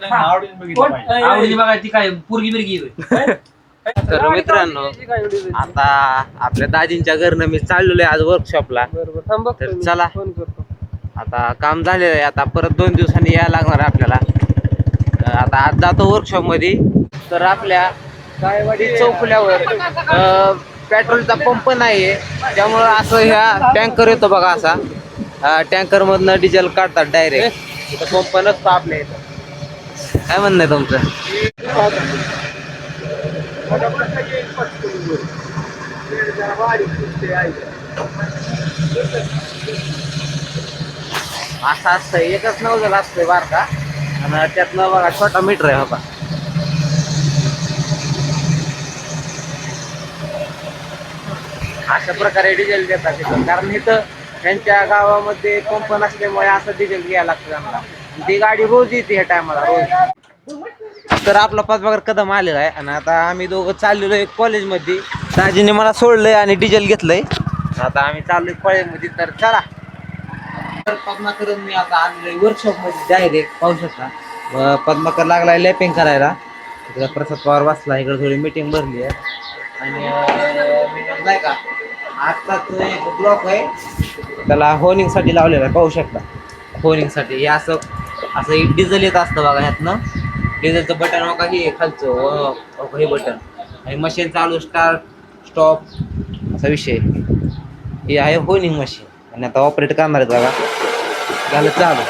आवडीने बघायची काय पोरगी बिरगी तर मित्रांनो, आता आपल्या दाजींच्या घरनं मी चाललेलो आहे आज वर्कशॉपला. तर चला, आता काम झालेलं आहे, आता परत 2 दिवसांनी यायला लागणार आहे आपल्याला. आता आज जातो वर्कशॉप मध्ये. तर आपल्या गायवाडी चौफुल्यावर पेट्रोलचा पंप नाहीये, त्यामुळं असं ह्या टँकर येतो बघा. असा टँकर मधनं डिझेल काढतात डायरेक्ट. पंप नसतो आपल्या इथं. काय म्हणणं आहे तुमचं? असं असतं, एकच नवजल असतंय बारका, आणि त्यातनं बघा छोटा मीटर आहे. बघा अशा प्रकारे डिझेल देतात तिथं, कारण इथं त्यांच्या गावामध्ये पंप नसल्यामुळे असं डिझेल घ्यायला लागतं त्यांना. ती गाडी रोज येते ह्या टायमाला रोज. तर आपला पाचबागर कदम आलेला आहे, आणि आता आम्ही दोघं चाललेलो आहे कॉलेजमध्ये. दाजीने मला सोडलंय आणि डिझेल घेतलंय. आता आम्ही चाललोय कॉलेजमध्ये. तर चला, तर पद्माकर मी आता आलेलो आहे वर्कशॉपमध्ये डायरेक्ट. पाहू शकता पद्माकर लागलाय लॅपिंग करायला. इकडे प्रसाद पवार बसला, इकडे थोडी मीटिंग भरली आहे. आणि नाही का, आत्ताच एक ब्लॉक आहे, त्याला होनिंग साठी लावलेला आहे. पाहू शकता होनिंग साठी. हे असं असं डिझेल येत असतं बघा. ह्यातनं डिझेलचं बटन बघा, हे खालचं हे बटन, आणि मशीन चालू स्टार्ट स्टॉप असा विषय. हे आहे होनिंग मशीन, आणि आता ऑपरेट करणार आहेत बघा. झालं चालू.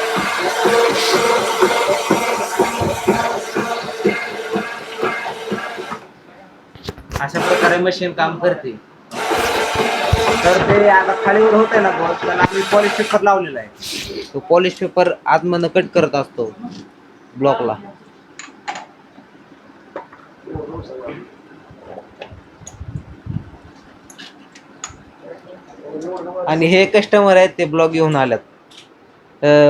अशा प्रकारे मशीन काम करते. तर ते आता खालीवर होत आहे ना बॉस, त्याला आम्ही पॉलिश पेपर लावलेला आहे. तो पॉलिश पेपर आतमधनं कट करत असतो ब्लॉकला. आणि हे कस्टमर आहेत, ते ब्लॉक घेऊन आल्यात.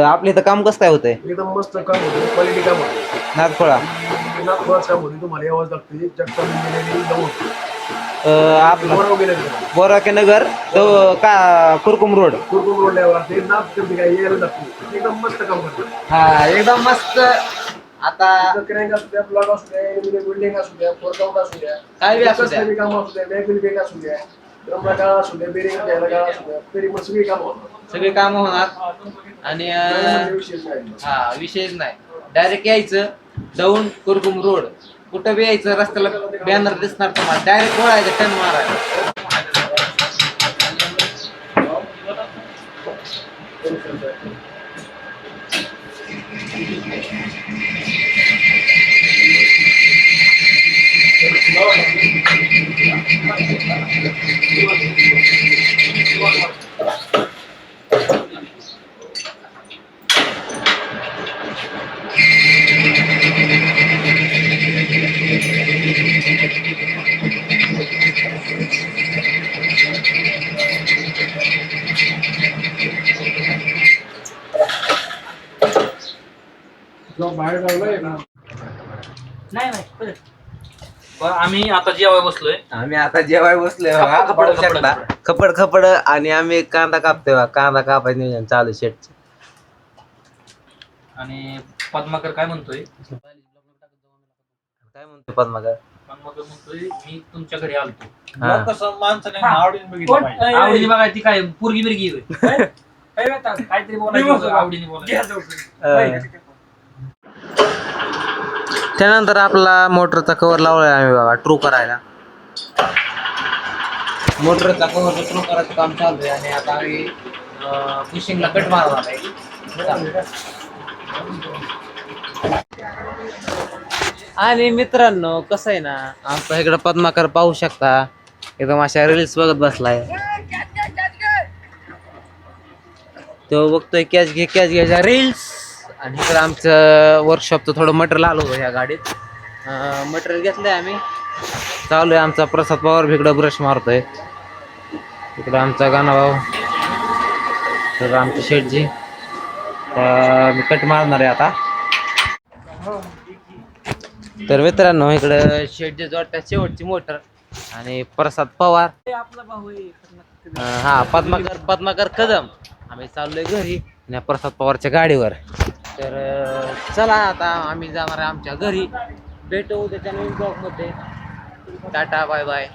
आपल्या इथं काम कसं काय होतंय? एकदम मस्त काम होतं, क्वालिटी काम होतं. नागफळा काम होती. तुम्हाला यावंच लागतं. जगताप इंजिनिअरिंग जाऊन आपलं बोराके नगर का कुरकुम रोड. कुरकुम रोडला यावं लागतं. नाप करते काय यायला लागतं. एकदम मस्त काम करतं. हा, एकदम मस्त. आता क्रँक असू द्या, ब्लॉक असू द्या, बिल्डिंग असू द्या, फोरकाउंट असू द्या, काय बी असू द्या, काम असू द्या, बॅग बॅग असू द्या, ड्रमला गाळा असू द्या, बेरिंग घ्यायला गाळा असू द्या, तरी पण सगळी कामं होतात. सगळी कामं होणार. आणि हा, विषयच नाही. डायरेक्ट यायचं दौंड कुरकुम रोड, कुठं बी यायचं, रस्त्याला बॅनर दिसणार तुम्हाला, डायरेक्ट वळायचं, टर्न मारायचं. बाहेर लावलंय ना. नाही. आम्ही आता जेवाय बसलोय. बघा. खपड खपड. आणि आम्ही कांदा कापतोय बघा. कांदा कापायचं नियोजन चालू शेटचं. आणि पद्माकर काय म्हणतोय? काय म्हणतो पद्माकर? पद्माकर म्हणतोय मी तुमच्या घरी आलतो. आवडीने बघायची काय पोरगी बिरगी काहीतरी बोलायचं, आवडीने बोलायचं. त्यानंतर आपला मोटरचा कव्हर लावलाय आम्ही बघा, ट्रू करायला. मोटरचा कव्हर ट्रू करायचं काम चालू आहे. आणि आता आम्ही फिशिंगला कट मारणार आहे. आणि मित्रांनो, कसं आहे ना, आमचा इकडं पद्माकर पाहू शकता, एकदम अशा रील्स बघत बसलाय. तो बघतोय कॅच घ्यायच्या रील्स. आणि इकडं आमचं वर्कशॉपचं थोडं मटेरियल आलं होतं ह्या गाडीत. मटेरियल घेतलंय आम्ही. चालू आहे आमचा प्रसाद पवार इकडं ब्रश मारतोय. इकडं आमचा गाणाभाऊ, तर आमची शेटजी. मी कट मारणार आहे आता. तर मित्रांनो, इकडं शेटजी जोडत्या शेवटची मोटर. आणि प्रसाद पवार, आपला भाऊ आहे. हा, पद्माकर कदम. आम्ही चाललोय घरी प्रसाद पवारच्या गाडीवर. तर चला आता आम्ही जाणार आहे आमच्या घरी. भेटू उद्याच्या नवीन ब्लॉगमध्ये. टाटा बाय बाय.